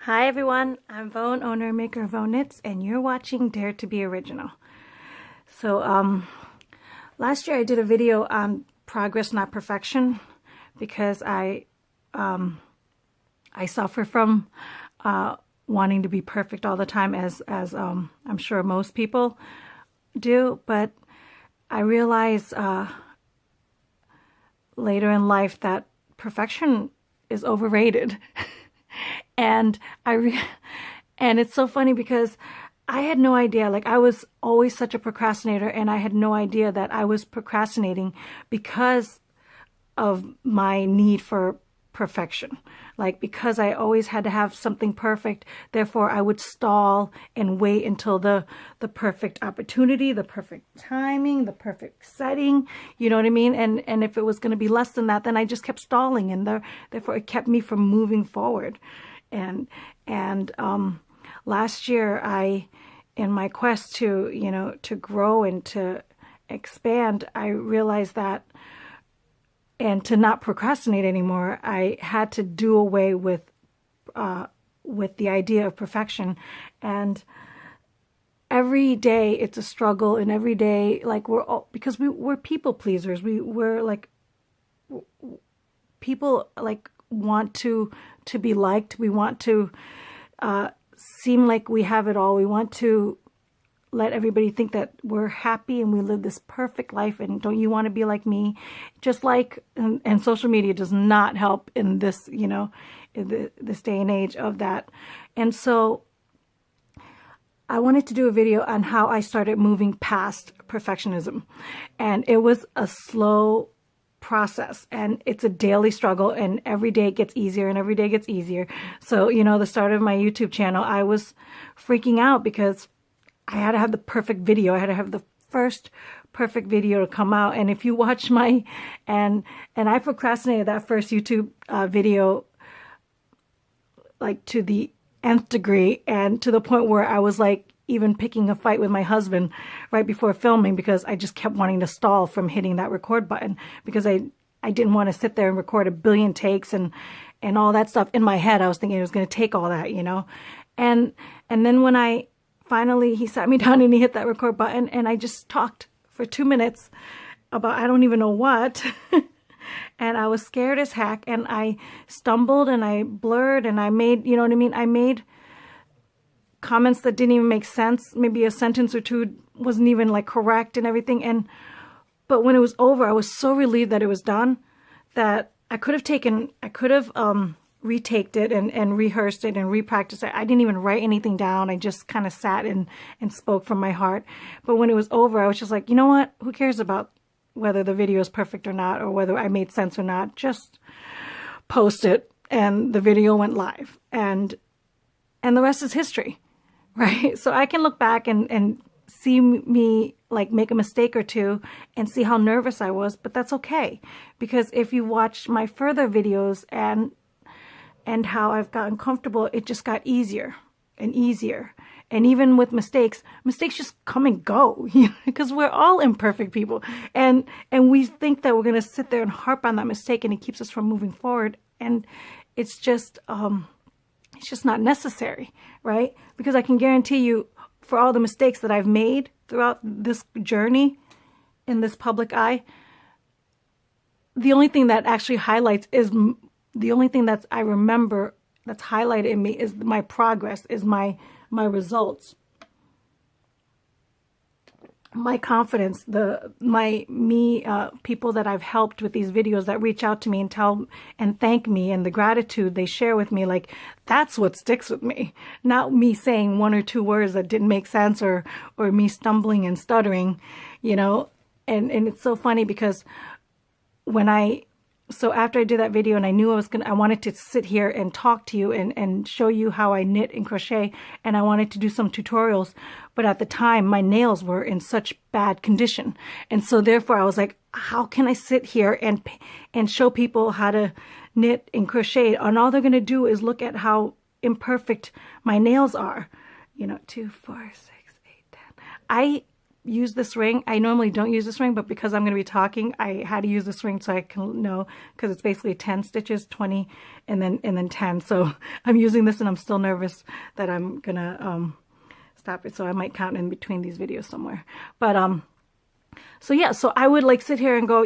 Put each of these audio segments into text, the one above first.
Hi everyone, I'm Vone, owner and maker of Vone Knits, and you're watching Dare to be Original. So, last year I did a video on progress, not perfection, because I suffer from wanting to be perfect all the time, as I'm sure most people do. But I realized later in life that perfection is overrated. And and it's so funny because I had no idea. Like, I was always such a procrastinator, and I had no idea that I was procrastinating because of my need for perfection. Like, because I always had to have something perfect, therefore I would stall and wait until the perfect opportunity, the perfect timing, the perfect setting, you know what I mean? And if it was going to be less than that, then I just kept stalling, and therefore it kept me from moving forward. And last year, in my quest to grow and to expand, I realized that, and to not procrastinate anymore, I had to do away with the idea of perfection. And every day it's a struggle, and every day, like, because we're people pleasers. We're like, people like want to be liked. We want to seem like we have it all. We want to let everybody think that we're happy and we live this perfect life, and don't you want to be like me? Just like, and social media does not help in this, in this day and age of that. And so I wanted to do a video on how I started moving past perfectionism. And it was a slow process, and it's a daily struggle, and every day it gets easier, and every day it gets easier. So, the start of my YouTube channel, I was freaking out because I had to have the perfect video. I had to have the first perfect video to come out. And if you watch and I procrastinated that first YouTube video, like, to the nth degree, and to the point where I was like even picking a fight with my husband right before filming, because I just kept wanting to stall from hitting that record button, because I didn't want to sit there and record a billion takes and all that stuff. In my head, I was thinking it was going to take all that, and then when he sat me down and he hit that record button, and I just talked for 2 minutes about I don't even know what. And I was scared as heck, and I stumbled and I blurred, and I made, I made comments that didn't even make sense. Maybe a sentence or two wasn't even like correct and everything. But when it was over, I was so relieved that it was done, that I could have retaked it and rehearsed it and repracticed it. I didn't even write anything down. I just kind of sat and spoke from my heart. But when it was over, I was just like, you know what? Who cares about whether the video is perfect or not, or whether I made sense or not? Just post it. And the video went live. And the rest is history, right? So I can look back and see me like make a mistake or two and see how nervous I was, but that's okay. Because if you watch my further videos and how I've gotten comfortable, it just got easier and easier. And even with mistakes just come and go, because we're all imperfect people. And we think that we're going to sit there and harp on that mistake, and it keeps us from moving forward. And it's just not necessary, right? Because I can guarantee you, for all the mistakes that I've made throughout this journey in this public eye, the only thing that actually highlights is, the only thing that I remember that's highlighted in me is my progress, is my results, my confidence, people that I've helped with these videos that reach out to me and thank me, and the gratitude they share with me. Like, that's what sticks with me, not me saying one or two words that didn't make sense, or me stumbling and stuttering, and it's so funny because so after I did that video, and I knew I wanted to sit here and talk to you and show you how I knit and crochet, and I wanted to do some tutorials, but at the time my nails were in such bad condition. And so therefore I was like, how can I sit here and show people how to knit and crochet? And all they're going to do is look at how imperfect my nails are. 2, 4, 6, 8, 10. I use this ring. I normally don't use this ring, but because I'm going to be talking, I had to use this ring so I can know, because it's basically 10 stitches, 20, and then 10. So I'm using this, and I'm still nervous that I'm going to stop it. So I might count in between these videos somewhere. But so yeah, so I would like sit here and go,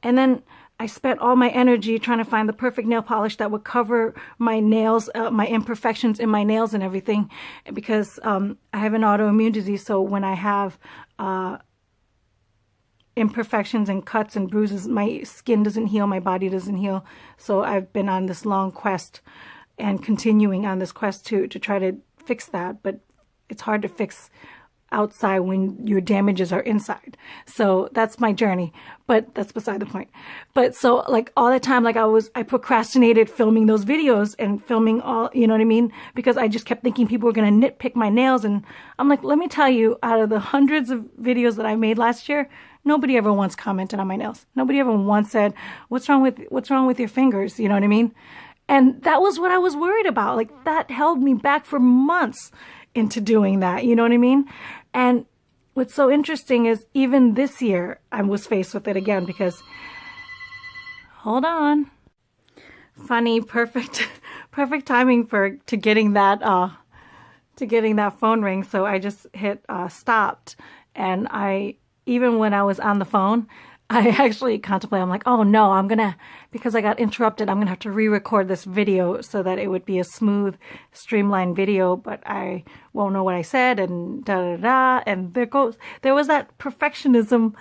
and then I spent all my energy trying to find the perfect nail polish that would cover my nails, my imperfections in my nails and everything, because I have an autoimmune disease. So when I have imperfections and cuts and bruises, my skin doesn't heal, my body doesn't heal. So I've been on this long quest and continuing on this quest to try to fix that. But it's hard to fix outside when your damages are inside. So that's my journey, but that's beside the point. But so like all the time, like I procrastinated filming those videos and filming all, you know what I mean? Because I just kept thinking people were going to nitpick my nails. And I'm like, let me tell you, out of the hundreds of videos that I made last year, nobody ever once commented on my nails. Nobody ever once said, what's wrong with your fingers? You know what I mean? And that was what I was worried about. Like that held me back for months into doing that. You know what I mean? And what's so interesting is even this year I was faced with it again, because hold on, funny, perfect timing to getting that phone ring. So I just hit stopped, and even when I was on the phone, I actually contemplated, I'm like, oh no, because I got interrupted, I'm going to have to re-record this video so that it would be a smooth, streamlined video, but I won't know what I said, and da-da-da, and there was that perfectionism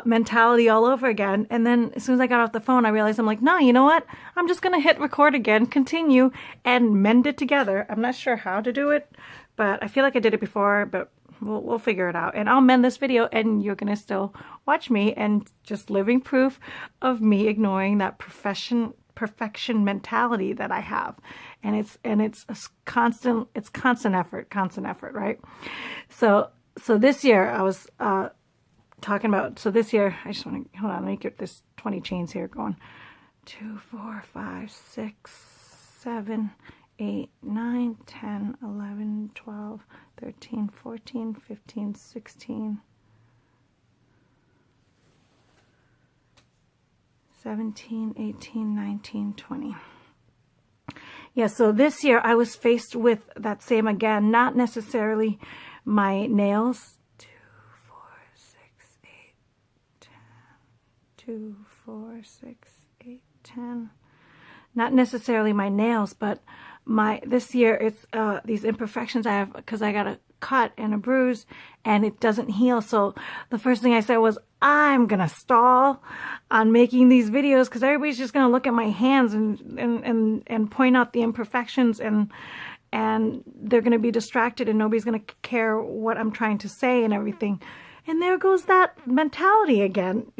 mentality all over again. And then as soon as I got off the phone, I realized, I'm like, no, you know what? I'm just going to hit record again, continue, and mend it together. I'm not sure how to do it, but I feel like I did it before, but we'll figure it out. And I'll mend this video, and you're going to still watch me, and just living proof of me ignoring that perfection mentality that I have. And it's a constant effort, right? So this year I was talking about, so this year, I just want to, hold on, let me get this 20 chains here going. 2, 4, 5, 6, 7, 8, 9, 10, 11, 12, 13, 14, 15, 16, 17, 18, 19, 20. Yeah, so this year I was faced with that same again, not necessarily my nails. 2, 4, 6, 8, 10. 2, 4, 6, 8, 10. Not necessarily my nails, but this year it's these imperfections I have, because I got a cut and a bruise and it doesn't heal. So the first thing I said was, I'm gonna stall on making these videos, because everybody's just gonna look at my hands and point out the imperfections, and they're gonna be distracted, and nobody's gonna care what I'm trying to say and everything. And there goes that mentality again,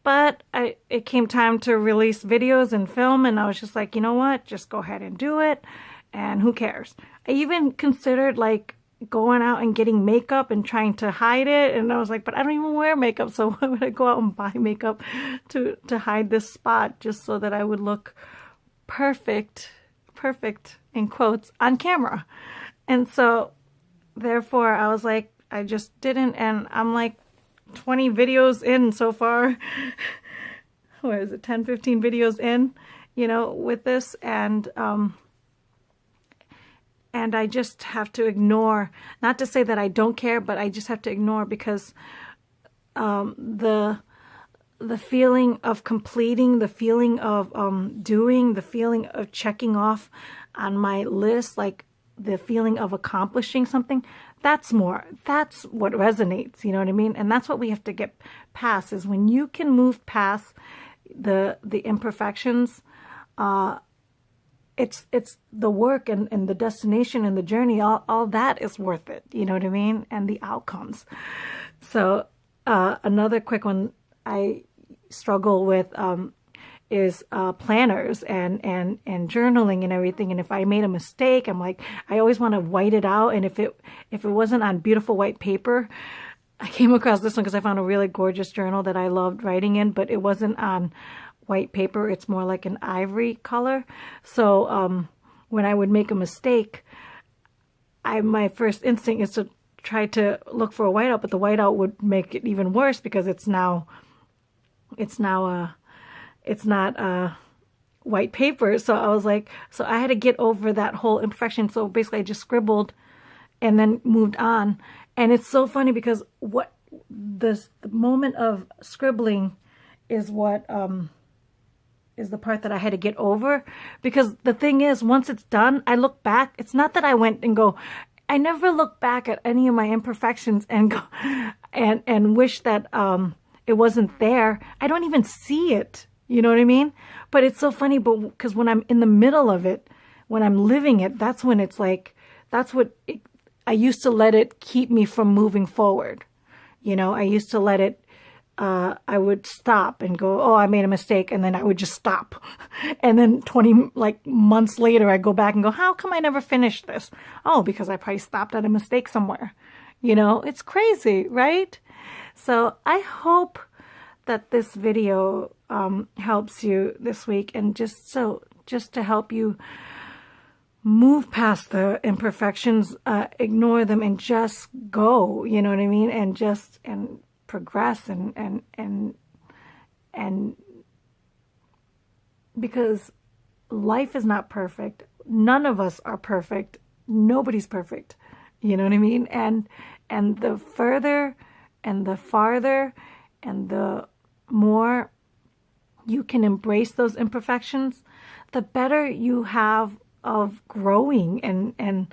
But it came time to release videos and film, and I was just like, you know what? Just go ahead and do it, and who cares? I even considered like going out and getting makeup and trying to hide it, and I was like, but I don't even wear makeup, so why would I go out and buy makeup to hide this spot, just so that I would look perfect in quotes on camera? And so therefore I was like, I just didn't, and I'm like 20 videos in so far. What is it, 10, 15 videos in, with this, and I just have to ignore, not to say that I don't care, but I just have to ignore, because the feeling of completing, the feeling of doing, the feeling of checking off on my list, like the feeling of accomplishing something, that's what resonates, you know what I mean? And that's what we have to get past, is when you can move past the imperfections, it's the work and the destination and the journey, all that is worth it, you know what I mean? And the outcomes. So another quick one I struggle with is planners and journaling and everything. And if I made a mistake, I'm like, I always want to white it out. And if it wasn't on beautiful white paper, I came across this one because I found a really gorgeous journal that I loved writing in, but it wasn't on white paper. It's more like an ivory color. So when I would make a mistake, my first instinct is to tried to look for a whiteout, but the whiteout would make it even worse because it's not white paper. So I was like, so I had to get over that whole imperfection. So basically I just scribbled and then moved on. And it's so funny because the moment of scribbling is what is the part that I had to get over, because the thing is, once it's done, I look back. It's not that I went and go, I never look back at any of my imperfections and go and wish that it wasn't there. I don't even see it. You know what I mean? But it's so funny, but because when I'm in the middle of it, when I'm living it, that's when it's like, I used to let it keep me from moving forward. You know, I used to let it, I would stop and go, oh, I made a mistake. And then I would just stop. And then 20 months later, I go back and go, how come I never finished this? Oh, because I probably stopped at a mistake somewhere. You know, it's crazy, right? So I hope that this video helps you this week, and just to help you move past the imperfections, ignore them, and just go, you know what I mean? And progress and because life is not perfect. None of us are perfect. Nobody's perfect. You know what I mean? And the further and the farther and the more you can embrace those imperfections, the better you have of growing and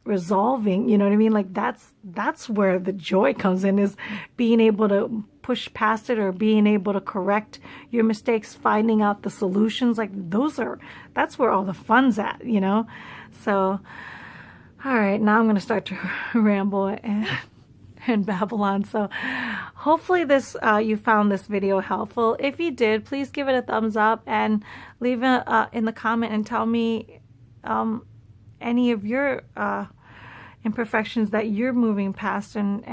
resolving. You know what I mean? Like that's where the joy comes in, is being able to push past it, or being able to correct your mistakes, finding out the solutions. Like that's where all the fun's at, you know? So, all right, now I'm going to start to ramble and babble on. So hopefully you found this video helpful. If you did, please give it a thumbs up and leave it in the comment and tell me any of your imperfections that you're moving past, and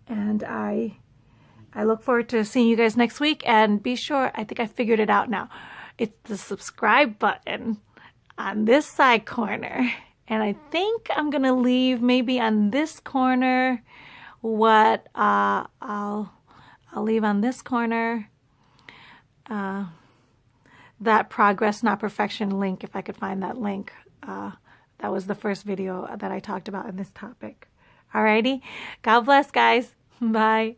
I look forward to seeing you guys next week. And be sure, I think I figured it out now. It's the subscribe button on this side corner. And I think I'm going to leave maybe on this corner what I'll leave on this corner that progress not perfection link, if I could find that link. That was the first video that I talked about in this topic. Alrighty. God bless, guys. Bye.